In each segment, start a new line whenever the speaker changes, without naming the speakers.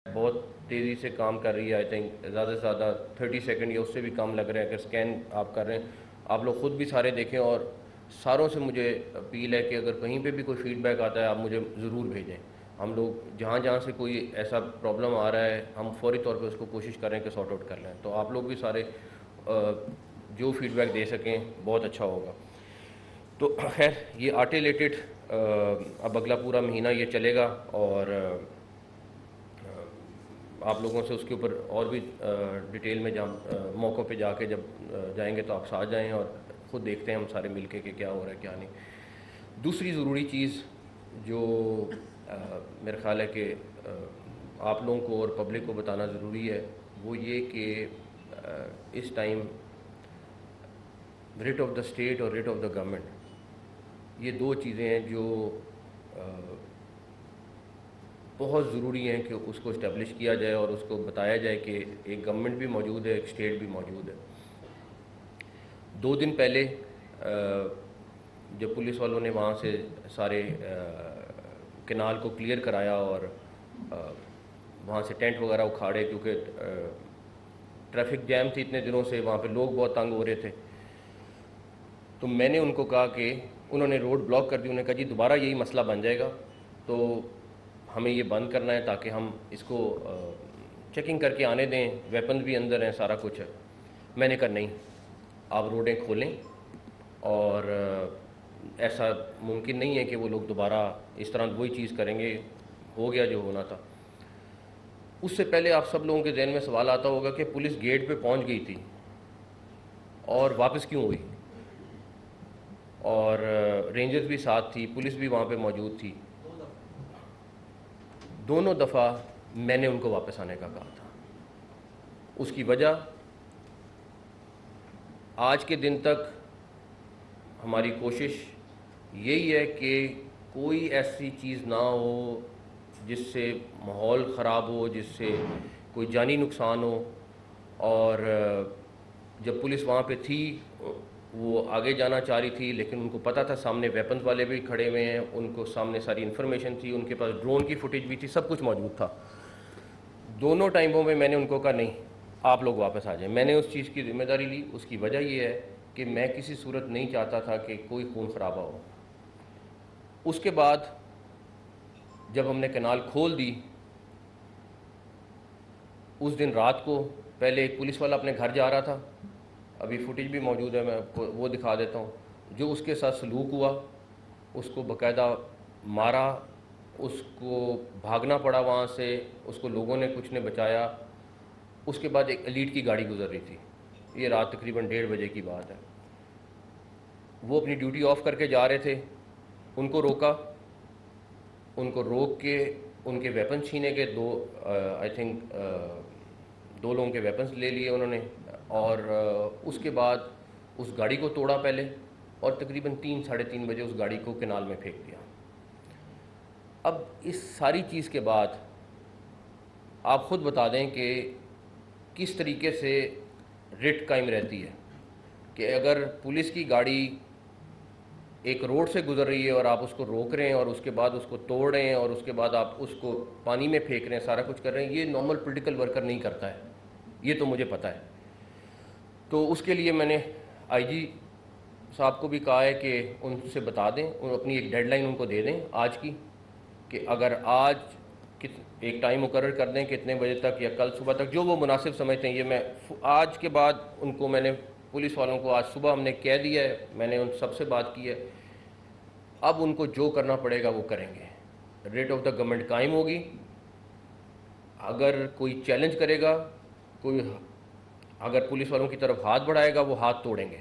بہت تیزی سے کام کر رہی ہے. آئی تھنک زیادہ سے زیادہ 30 سیکنڈ یا اس سے بھی کم لگ رہے ہیں اگر اسکین آپ کر رہے ہیں. آپ لوگ خود بھی سارے دیکھیں اور ساروں سے مجھے اپیل ہے کہ اگر کہیں پہ بھی کوئی فیڈ بیک آتا ہے آپ مجھے ضرور بھیجیں. ہم لوگ جہاں جہاں سے کوئی ایسا پرابلم آ رہا ہے ہم فوری طور پہ اس کو کوشش کریں کہ سارٹ آؤٹ کر لیں. تو آپ لوگ بھی سارے جو فیڈ بیک دے سکیں بہت اچھا ہوگا. تو خیر یہ آٹے ریلیٹڈ اب اگلا پورا مہینہ یہ چلے گا اور آپ لوگوں سے اس کے اوپر اور بھی ڈیٹیل میں موقعوں پہ جا کے جب جائیں گے تو آپ ساتھ جائیں اور خود دیکھتے ہیں ہم سارے مل کے کہ کیا ہو رہا ہے کیا نہیں. دوسری ضروری چیز جو میرا خیال ہے کہ آپ لوگوں کو اور پبلک کو بتانا ضروری ہے وہ یہ کہ اس time rate of the state اور ریٹ آف دا گورنمنٹ یہ دو چیزیں ہیں جو بہت ضروری ہیں کہ اس کو اسٹیبلش کیا جائے اور اس کو بتایا جائے کہ ایک گورنمنٹ بھی موجود ہے ایک اسٹیٹ بھی موجود ہے. 2 دن پہلے جب پولیس والوں نے وہاں سے سارے کینال کو کلیئر کرایا اور وہاں سے ٹینٹ وغیرہ اکھاڑے کیونکہ ٹریفک جیم تھی اتنے دنوں سے وہاں پہ لوگ بہت تنگ ہو رہے تھے, تو میں نے ان کو کہا کہ انہوں نے روڈ بلاک کر دی. انہوں نے کہا جی دوبارہ یہی مسئلہ بن جائے گا تو ہمیں یہ بند کرنا ہے تاکہ ہم اس کو چیکنگ کر کے آنے دیں, ویپنز بھی اندر ہیں سارا کچھ ہے. میں نے کہا نہیں, آپ روڈیں کھولیں اور ایسا ممکن نہیں ہے کہ وہ لوگ دوبارہ اس طرح وہی چیز کریں گے. ہو گیا جو ہونا تھا. اس سے پہلے آپ سب لوگوں کے ذہن میں سوال آتا ہوگا کہ پولیس گیٹ پہ پہنچ گئی تھی اور واپس کیوں ہوئی, اور رینجرز بھی ساتھ تھی, پولیس بھی وہاں پہ موجود تھی. دونوں دفعہ میں نے ان کو واپس آنے کا کہا تھا. اس کی وجہ آج کے دن تک ہماری کوشش یہی ہے کہ کوئی ایسی چیز نہ ہو جس سے ماحول خراب ہو, جس سے کوئی جانی نقصان ہو. اور جب پولیس وہاں پہ تھی وہ آگے جانا چاہ رہی تھی لیکن ان کو پتہ تھا سامنے ویپنز والے بھی کھڑے ہوئے ہیں, ان کو سامنے ساری انفارمیشن تھی, ان کے پاس ڈرون کی فوٹیج بھی تھی, سب کچھ موجود تھا. دونوں ٹائموں میں نے ان کو کہا نہیں آپ لوگ واپس آ جائیں. میں نے اس چیز کی ذمہ داری لی. اس کی وجہ یہ ہے کہ میں کسی صورت نہیں چاہتا تھا کہ کوئی خون خرابہ ہو. اس کے بعد جب ہم نے کینال کھول دی اس دن رات کو پہلے ایک پولیس والا اپنے گھر جا رہا تھا, ابھی فوٹیج بھی موجود ہے, میں آپ کو وہ دکھا دیتا ہوں. جو اس کے ساتھ سلوک ہوا اس کو باقاعدہ مارا, اس کو بھاگنا پڑا وہاں سے, اس کو لوگوں نے کچھ نے بچایا. اس کے بعد ایک ایلیٹ کی گاڑی گزر رہی تھی, یہ رات تقریباً 1:30 بجے کی بات ہے. وہ اپنی ڈیوٹی آف کر کے جا رہے تھے, ان کو روکا, ان کو روک کے ان کے ویپن چھینے کے آئی تھنک 2 لوگوں کے ویپنز لے لیے انہوں نے. اور اس کے بعد اس گاڑی کو توڑا پہلے اور تقریباً 3-3:30 بجے اس گاڑی کو کینال میں پھینک دیا. اب اس ساری چیز کے بعد آپ خود بتا دیں کہ کس طریقے سے رٹ قائم رہتی ہے کہ اگر پولیس کی گاڑی ایک روڈ سے گزر رہی ہے اور آپ اس کو روک رہے ہیں اور اس کے بعد اس کو توڑ رہے ہیں اور اس کے بعد آپ اس کو پانی میں پھینک رہے ہیں, سارا کچھ کر رہے ہیں, یہ نارمل پولیٹیکل ورکر نہیں کرتا ہے, یہ تو مجھے پتہ ہے. تو اس کے لیے میں نے آئی جی صاحب کو بھی کہا ہے کہ ان سے بتا دیں, اپنی ایک ڈیڈ لائن ان کو دے دیں آج کی, کہ اگر آج ایک ٹائم مقرر کر دیں کہ اتنے بجے تک یا کل صبح تک جو وہ مناسب سمجھتے ہیں. یہ میں آج کے بعد ان کو میں نے پولیس والوں کو آج صبح ہم نے کہہ دیا ہے, میں نے ان سب سے بات کی ہے. اب ان کو جو کرنا پڑے گا وہ کریں گے. ریٹ آف دا گورنمنٹ قائم ہوگی. اگر کوئی چیلنج کرے گا, کوئی اگر پولیس والوں کی طرف ہاتھ بڑھائے گا وہ ہاتھ توڑیں گے.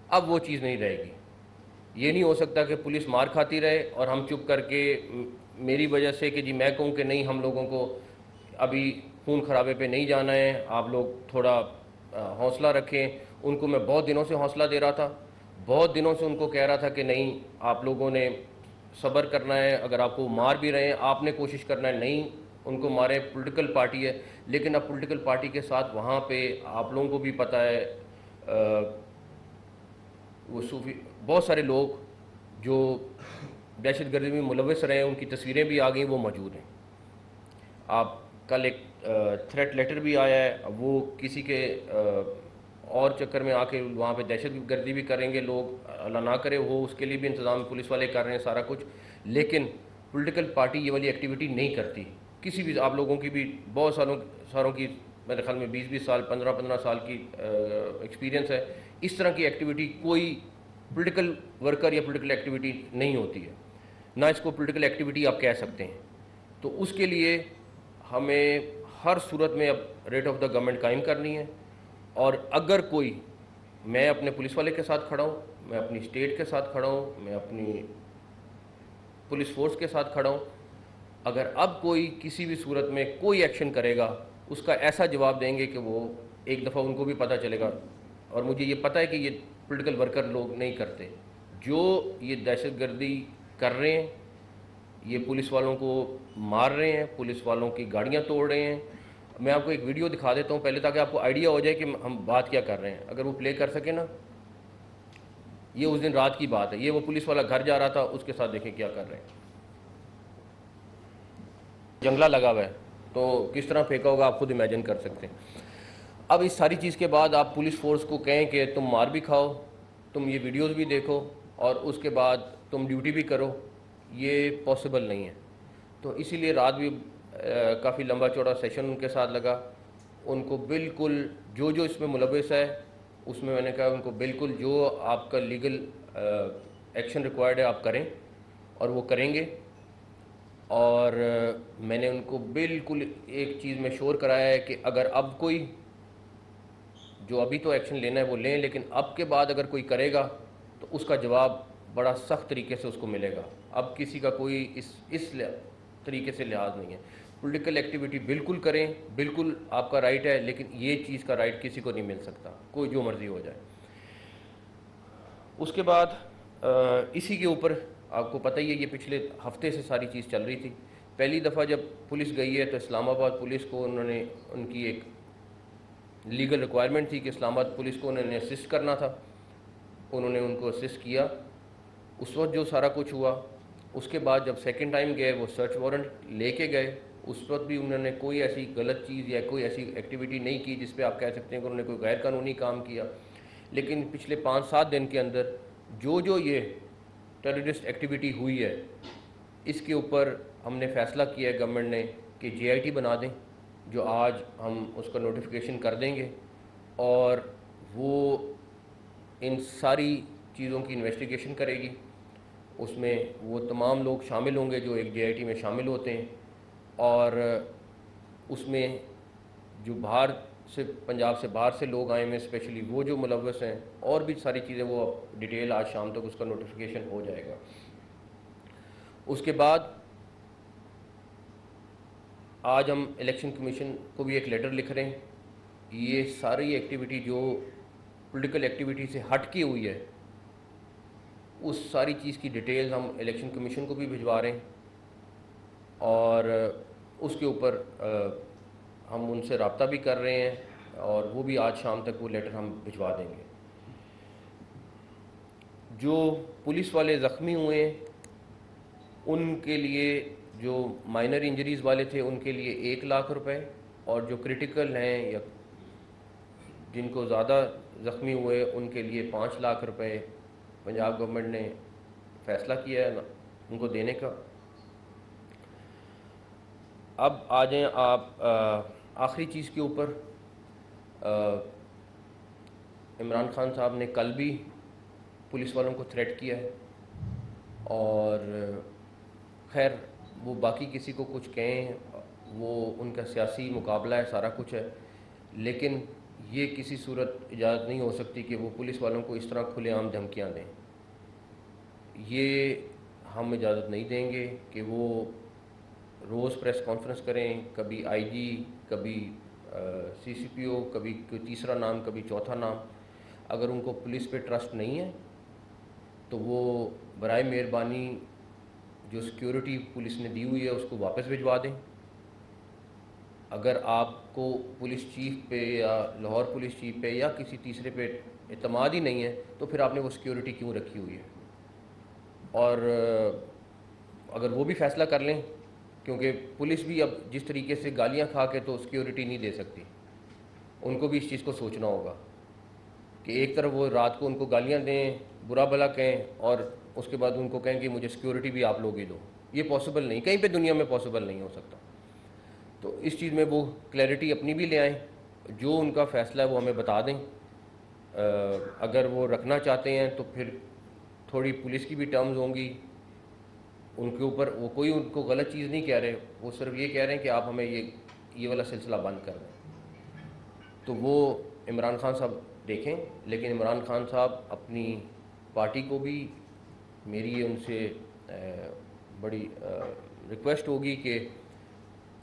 اب وہ چیز نہیں رہے گی. یہ نہیں ہو سکتا کہ پولیس مار کھاتی رہے اور ہم چپ کر کے میری وجہ سے کہ جی میں کہوں کہ نہیں ہم لوگوں کو ابھی خون خرابے پہ نہیں جانا ہے, آپ لوگ تھوڑا حوصلہ رکھیں. ان کو میں بہت دنوں سے حوصلہ دے رہا تھا, بہت دنوں سے ان کو کہہ رہا تھا کہ نہیں آپ لوگوں نے صبر کرنا ہے, اگر آپ کو مار بھی رہے ہیں آپ نے کوشش کرنا ہے نہیں ان کو ماریں. پولیٹیکل پارٹی ہے, لیکن اب پولیٹیکل پارٹی کے ساتھ وہاں پہ آپ لوگوں کو بھی پتہ ہے وہ صوفی بہت سارے لوگ جو دہشت گردی میں ملوث رہے ہیں, ان کی تصویریں بھی آ گئیں, وہ موجود ہیں. آپ کل ایک تھریٹ لیٹر بھی آیا ہے. اب وہ کسی کے اور چکر میں آ کے وہاں پہ دہشت گردی بھی کریں گے لوگ, اللہ نہ کرے, وہ اس کے لیے بھی انتظام پولیس والے کر رہے ہیں سارا کچھ. لیکن پولیٹیکل پارٹی یہ والی ایکٹیویٹی نہیں کرتی. کسی بھی آپ لوگوں کی بھی بہت سالوں کی, میرے خیال میں 20 سال 15 سال کی ایکسپیرینس ہے. اس طرح کی ایکٹیویٹی کوئی پولیٹیکل ورکر یا پولیٹیکل ایکٹیویٹی نہیں ہوتی ہے, نہ اس کو پولیٹیکل ایکٹیویٹی آپ کہہ سکتے ہیں. تو اس کے لیے ہمیں ہر صورت میں اب ریٹ آف دا گورنمنٹ قائم کرنی ہے. اور اگر کوئی, میں اپنے پولیس والے کے ساتھ کھڑا ہوں, میں اپنی اسٹیٹ کے ساتھ کھڑا ہوں, میں اپنی پولیس فورس کے ساتھ کھڑا ہوں, اگر اب کوئی کسی بھی صورت میں کوئی ایکشن کرے گا اس کا ایسا جواب دیں گے کہ وہ ایک دفعہ ان کو بھی پتہ چلے گا. اور مجھے یہ پتہ ہے کہ یہ پولیٹیکل ورکر لوگ نہیں کرتے. جو یہ دہشت گردی کر رہے ہیں, یہ پولیس والوں کو مار رہے ہیں, پولیس والوں کی گاڑیاں توڑ رہے ہیں. میں آپ کو ایک ویڈیو دکھا دیتا ہوں پہلے, تاکہ آپ کو آئیڈیا ہو جائے کہ ہم بات کیا کر رہے ہیں. اگر وہ پلے کر سکیں نا, یہ اس دن رات کی بات ہے. یہ وہ پولیس والا گھر جا رہا تھا, اس کے ساتھ دیکھیں کیا کر رہے ہیں. جنگلہ لگا ہوا ہے تو کس طرح پھینکا ہوگا آپ خود امیجن کر سکتے ہیں. اب اس ساری چیز کے بعد آپ پولیس فورس کو کہیں کہ تم مار بھی کھاؤ, تم یہ ویڈیوز بھی دیکھو, اور اس کے بعد تم ڈیوٹی بھی کرو, یہ پاسبل نہیں ہے. تو اسی لیے رات بھی کافی لمبا چوڑا سیشن ان کے ساتھ لگا. ان کو بالکل جو اس میں ملوث ہے, اس میں نے کہا ان کو بالکل جو آپ کا لیگل ایکشن ریکوائرڈ ہے آپ کریں, اور وہ کریں گے. اور میں نے ان کو بالکل ایک چیز میں شور کرایا ہے کہ اگر اب کوئی, جو ابھی تو ایکشن لینا ہے وہ لیں, لیکن اب کے بعد اگر کوئی کرے گا تو اس کا جواب بڑا سخت طریقے سے اس کو ملے گا. اب کسی کا کوئی اس طریقے سے لحاظ نہیں ہے. پولیٹیکل ایکٹیویٹی بالکل کریں, بالکل آپ کا رائٹ ہے, لیکن یہ چیز کا رائٹ کسی کو نہیں مل سکتا, کوئی جو مرضی ہو جائے. اس کے بعد اسی کے اوپر آپ کو پتہ ہی ہے, یہ پچھلے ہفتے سے ساری چیز چل رہی تھی. پہلی دفعہ جب پولیس گئی ہے تو اسلام آباد پولیس کو انہوں نے, ان کی ایک لیگل ریکوائرمنٹ تھی کہ اسلام آباد پولیس کو انہوں نے اسسٹ کرنا تھا. انہوں نے ان کو اسسٹ کیا. اس وقت جو سارا کچھ ہوا, اس کے بعد جب سیکنڈ ٹائم گئے وہ سرچ وارنٹ لے کے گئے, اس وقت بھی انہوں نے کوئی ایسی غلط چیز یا کوئی ایسی ایکٹیویٹی نہیں کی جس پہ آپ کہہ سکتے ہیں کہ انہوں نے کوئی غیر قانونی کام کیا. لیکن پچھلے 5-7 دن کے اندر جو یہ ٹیررسٹ ایکٹیویٹی ہوئی ہے, اس کے اوپر ہم نے فیصلہ کیا ہے گورنمنٹ نے کہ JIT بنا دیں, جو آج ہم اس کا نوٹیفیکیشن کر دیں گے, اور وہ ان ساری چیزوں کی انویسٹیگیشن کرے گی. اس میں وہ تمام لوگ شامل ہوں گے جو ایک JIT میں شامل ہوتے ہیں, اور اس میں جو باہر سے, پنجاب سے باہر سے لوگ آئے ہیں اسپیشلی وہ جو ملوث ہیں, اور بھی ساری چیزیں, وہ ڈیٹیل آج شام تک اس کا نوٹیفیکیشن ہو جائے گا. اس کے بعد آج ہم الیکشن کمیشن کو بھی ایک لیٹر لکھ رہے ہیں. یہ ساری ایکٹیویٹی جو پولیٹیکل ایکٹیویٹی سے ہٹ کی ہوئی ہے, اس ساری چیز کی ڈیٹیلز ہم الیکشن کمیشن کو بھی بھجوا رہے ہیں, اور اس کے اوپر ہم ان سے رابطہ بھی کر رہے ہیں, اور وہ بھی آج شام تک وہ لیٹر ہم بھجوا دیں گے. جو پولیس والے زخمی ہوئے ہیں ان کے لیے, جو مائنر انجریز والے تھے ان کے لیے 1 لاکھ روپے, اور جو کرٹیکل ہیں یا جن کو زیادہ زخمی ہوئے ان کے لیے 5 لاکھ روپے پنجاب گورنمنٹ نے فیصلہ کیا ہے ان کو دینے کا. اب آ جائیں آپ آخری چیز کے اوپر. عمران خان صاحب نے کل بھی پولیس والوں کو تھریٹ کیا ہے, اور خیر وہ باقی کسی کو کچھ کہیں, وہ ان کا سیاسی مقابلہ ہے, سارا کچھ ہے, لیکن یہ کسی صورت اجازت نہیں ہو سکتی کہ وہ پولیس والوں کو اس طرح کھلے عام دھمکیاں دیں. یہ ہم اجازت نہیں دیں گے کہ وہ روز پریس کانفرنس کریں, کبھی IG, کبھی CCPO, کبھی کوئی تیسرا نام, کبھی چوتھا نام. اگر ان کو پولیس پہ ٹرسٹ نہیں ہے تو وہ برائے مہربانی جو سیکیورٹی پولیس نے دی ہوئی ہے اس کو واپس بھجوا دیں. اگر آپ کو پولیس چیف پہ یا لاہور پولیس چیف پہ یا کسی تیسرے پہ اعتماد ہی نہیں ہے تو پھر آپ نے وہ سیکیورٹی کیوں رکھی ہوئی ہے. اور اگر وہ بھی فیصلہ کر لیں کیونکہ پولیس بھی اب جس طریقے سے گالیاں کھا کے تو سیکیورٹی نہیں دے سکتی. ان کو بھی اس چیز کو سوچنا ہوگا کہ ایک طرف وہ رات کو ان کو گالیاں دیں, برا بھلا کہیں, اور اس کے بعد ان کو کہیں کہ مجھے سیکیورٹی بھی آپ لوگ ہی دو. یہ پاسبل نہیں, کہیں پہ دنیا میں پاسبل نہیں ہو سکتا. تو اس چیز میں وہ کلیئرٹی اپنی بھی لے آئیں, جو ان کا فیصلہ ہے وہ ہمیں بتا دیں. اگر وہ رکھنا چاہتے ہیں تو پھر تھوڑی پولیس کی بھی ٹرمز ہوں گی ان کے اوپر. وہ کوئی ان کو غلط چیز نہیں کہہ رہے, وہ صرف یہ کہہ رہے ہیں کہ آپ ہمیں یہ والا سلسلہ بند کر دیں. تو وہ عمران خان صاحب دیکھیں, لیکن عمران خان صاحب اپنی پارٹی کو بھی, میری ان سے بڑی ریکویسٹ ہوگی کہ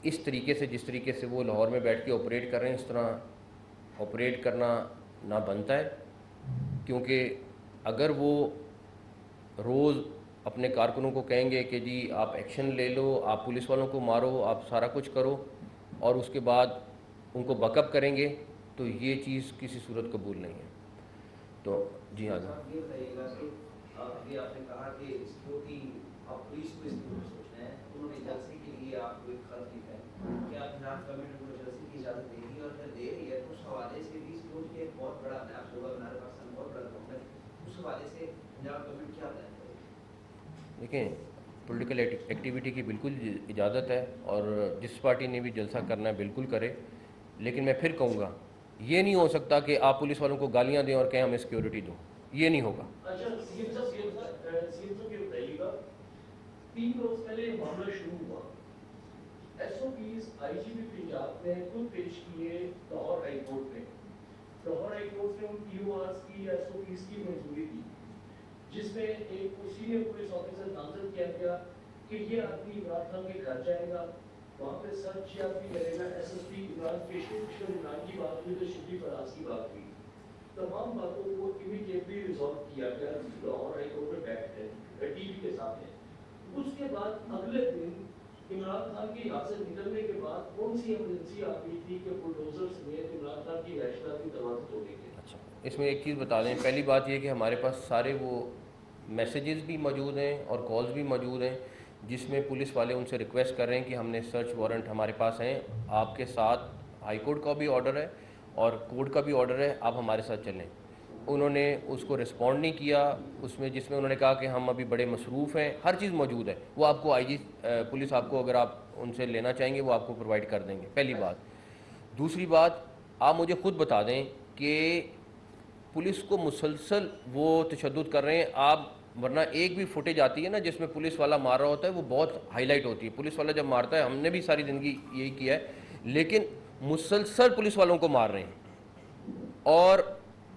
اس طریقے سے جس طریقے سے وہ لاہور میں بیٹھ کے آپریٹ کر رہے ہیں اس طرح آپریٹ کرنا نہ بنتا ہے. کیونکہ اگر وہ روز اپنے کارکنوں کو کہیں گے کہ جی آپ ایکشن لے لو, آپ پولیس والوں کو مارو, آپ سارا کچھ کرو, اور اس کے بعد ان کو بیک اپ کریں گے, تو یہ چیز کسی صورت قبول نہیں ہے. تو جی ہاں
یہ بتائیے گا کہ ابھی آپ نے کہا کہ سیکورٹی آپ پولیس کو اس کے سوچنا ہے, انہوں نے جلسے کے لیے آپ کو ایک خط لکھا ہے, کیا پنجاب گورنمنٹ کو جلسے کی اجازت دے گی, اور اگر دے رہی ہے تو اس حوالے سے بھی سیکورٹی ایک بہت بڑا میپ ہوگا, ہمارے پاس بہت بڑا معاملہ ہے, اس حوالے سے پنجاب گورنمنٹ کیا پلان کرے گی؟
دیکھیں, پولیٹیکل ایکٹیویٹی کی بالکل اجازت ہے, اور جس پارٹی نے بھی جلسہ کرنا ہے بالکل کرے, لیکن میں پھر کہوں گا یہ نہیں ہو سکتا کہ آپ پولیس والوں کو گالیاں دیں اور کہیں ہمیں سیکیورٹی دو. یہ نہیں ہوگا.
اچھا سی ایم صاحب یہ بتائیے گا, 3 روز پہلے یہ معاملہ شروع ہوا, ایس او پیز آئی جی پی پنجاب نے خود پیش کیے لاہور ہائی کورٹ میں. لاہور ہائی کورٹ نے ان پی او آرز کی ایس او پیز کی منظوری دی, جس میں ایک سینئر پولیس آفیسر نامزد کیا گیا کہ یہ آدمی عمران خان کے گھر جائے گا, وہاں پہ سرچ یا بھی کرے گا. ایس ایس پی عمران پیشور عمران کی بات ہوئی تو شبلی فراز کی بات ہوئی, تمام باتوں کو امیڈیٹلی ریزالو کیا گیا لاہور ہائی کورٹ میں بیٹھ کر ٹی وی کے سامنے. اس کے بعد اگلے دن عمران خان کی یہاں سے نکلنے کے بعد کون سی ایمرجنسی آ گئی تھی کہ بلڈوزر سمیت عمران خان کی رہائش کی دروازے توڑیں گے؟
اچھا, اس میں ایک چیز بتا دیں. پہلی بات یہ کہ ہمارے پاس سارے وہ میسیجز بھی موجود ہیں اور کالز بھی موجود ہیں جس میں پولیس والے ان سے ریکویسٹ کر رہے ہیں کہ ہم نے سرچ وارنٹ ہمارے پاس ہیں, آپ کے ساتھ ہائی کورٹ کا بھی آرڈر ہے اور کورٹ کا بھی آرڈر ہے, آپ ہمارے ساتھ چلیں. انہوں نے اس کو رسپونڈ نہیں کیا, اس میں جس میں انہوں نے کہا کہ ہم ابھی بڑے مصروف ہیں. ہر چیز موجود ہے, وہ آپ کو آئی جی پولیس آپ کو اگر آپ ان سے لینا چاہیں گے وہ آپ کو پرووائڈ کر دیں گے. پہلی بات. دوسری بات, آپ مجھے خود بتا دیں کہ پولیس کو مسلسل وہ تشدد کر رہے ہیں آپ, ورنہ ایک بھی فوٹیج آتی ہے نا جس میں پولیس والا مار رہا ہوتا ہے وہ بہت ہائی لائٹ ہوتی ہے. پولیس والا جب مارتا ہے, ہم نے بھی ساری زندگی یہی کیا ہے, لیکن مسلسل پولیس والوں کو مار رہے ہیں. اور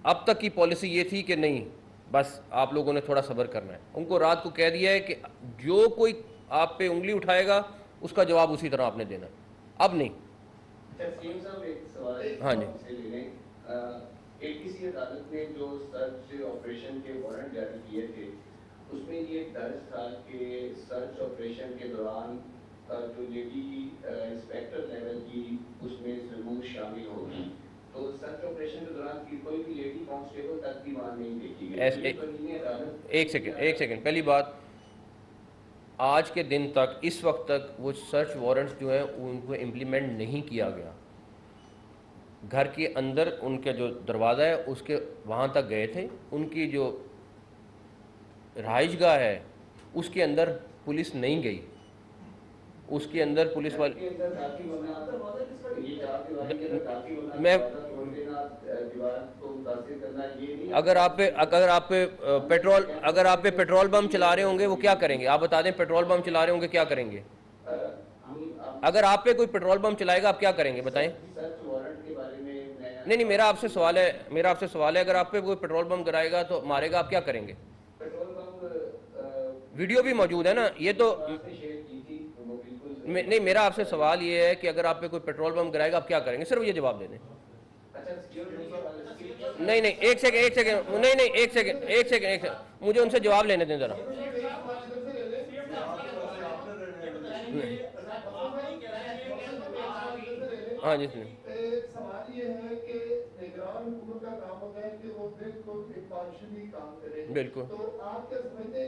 اب تک کی پالیسی یہ تھی کہ نہیں, بس آپ لوگوں نے تھوڑا صبر کرنا ہے. ان کو رات کو کہہ دیا ہے کہ جو کوئی آپ پہ انگلی اٹھائے گا اس کا جواب اسی طرح آپ نے دینا. اب نہیں. ہاں جی.
اے ٹی سی عدالت نے جو سرچ آپریشن کے وارنٹ جاری کیے تھے اس میں یہ درج تھا کہ سرچ آپریشن کے دوران جو لیڈی انسپیکٹر لیول کی اس میں ضرور شامل ہوگی. تو سرچ آپریشن کے دوران کوئی بھی لیڈی کانسٹیبل تک بھی وہاں نہیں دیکھی گئی.
ایک سیکنڈ. پہلی بات, آج کے دن تک اس وقت تک وہ سرچ وارنٹس جو ہیں ان کو امپلیمنٹ نہیں کیا گیا. گھر کے اندر ان کا جو دروازہ ہے اس کے وہاں تک گئے تھے, ان کی جو رہائش گاہ ہے اس کے اندر پولیس نہیں گئی. اس کے اندر پولیس والے میں اگر آپ پہ پیٹرول بم چلا رہے ہوں گے وہ کیا کریں گے؟ آپ بتا دیں, پیٹرول بم چلا رہے ہوں گے کیا کریں گے؟ اگر آپ پہ کوئی پیٹرول بم چلائے گا آپ کیا کریں گے بتائیں؟ نہیں, میرا آپ سے سوال ہے اگر آپ پہ کوئی پیٹرول بم گرائے گا تو مارے گا, آپ کیا کریں گے؟ ویڈیو بھی موجود ہے نا. یہ تو نہیں, میرا آپ سے سوال یہ ہے کہ اگر آپ پہ کوئی پیٹرول بم گرائے گا آپ کیا کریں گے؟ صرف یہ جواب دے دیں. نہیں, ایک سیکنڈ, مجھے ان سے جواب لینے دیں ذرا. ہاں جی.
سوال یہ ہے کہ نگران حکومت کا کام ہوتا ہے کہ وہ بالکل امپارشلی کام کرے.
بالکل.
تو آپ کیا سمجھتے ہیں